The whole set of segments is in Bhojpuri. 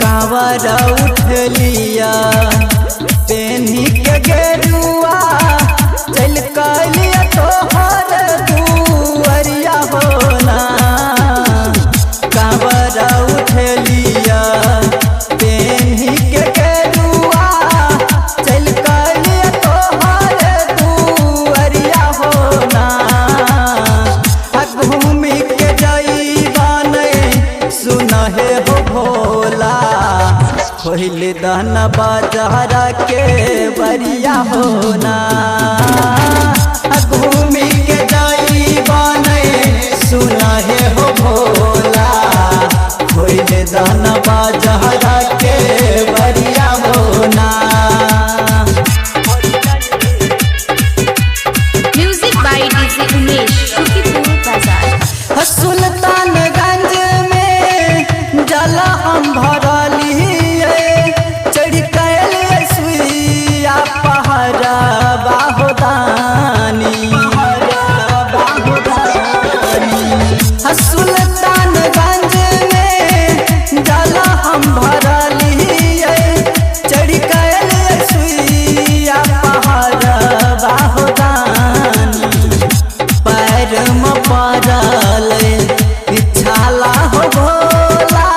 कांवर उठलिया पेन्ही के गेरुआ चल कलिया तोहर दुअरिया होना। कांवर उठलिया पेन्ही के गेरुआ चल कलिया तोहर दुअरिया होना। घूमी के जइबा नहीं सुनहे हो भोला खोइल दहना बाजारा के बरिया होना। घूमी के जइबा नहीं सुनहे हो भोला खोइल दहना बाजारा के बरिया होना। Music by DJ Umesh Shukipur बाजार। सुल्तानगंज में जल हम भरलिए चढ़ कैल सुइया पहाड़ बाहुदानी। सुल्तानगंज में जल हम भरलिए चढ़ कैल सुइया पहाड़ बाहुदानी। पैर में पड़ल छाला हो भोला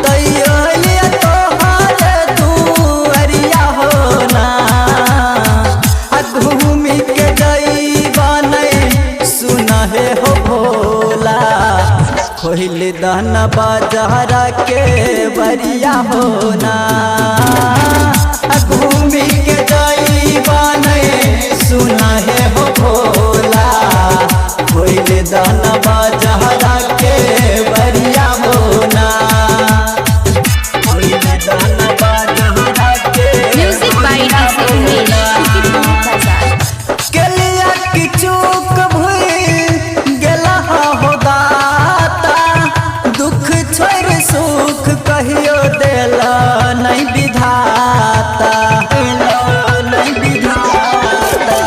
तैयो लिया तोहर दुअरिया होना। घूमी के जइबा नहीं सुनहे हो भोला खोइल दहना बाजारा के बरिया होना। घूमी के जइबा नहीं सुनहे हो भोला खोइल दहना बाजारा के बरिया होना। खोइल दहना बाजारा के music by DJ Umesh Shukipur बाजार। केलिया की चूक भइल गेला हो दाता दुख छोड़ सुख कहियो देला नहीं विधाता। नहीं विधाता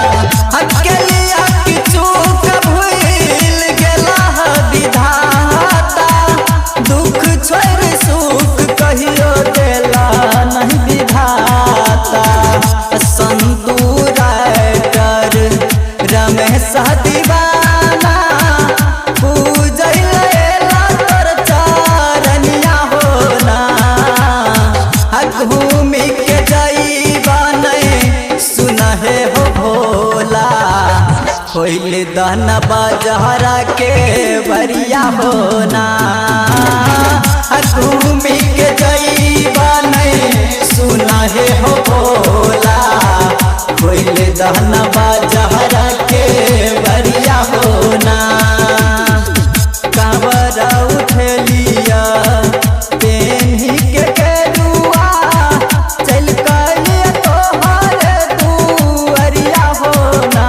केलिया की चूक भइल गेला विधाता दुख छोड़ सुख कहियो देला नहीं विधाता। संतूरा कर रमेश दीवाना पूजैला तोर चरनिया होना। घूमी के जइबा नहीं सुनहे हो भोला खोइल दहना बाजारा के बरिया होना। घूमी के जइबा नहीं सुनहे हो भोला खोइल दहना बाजारा के बरिया होना। कांवर उठलिया पेन्ही के गेरुआ चल कलिया तोहर दुअरिया होना।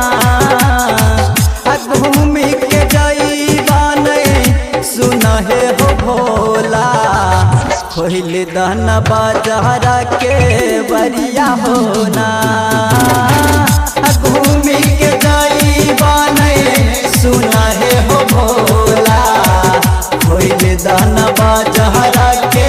घूमी के जइबा नहीं सुनहे हो भोला खोइल दहना बाजारा के बरिया होना। घूमी के जइबा नहीं सुनहे हो भोला खोइल दहना बाजारा के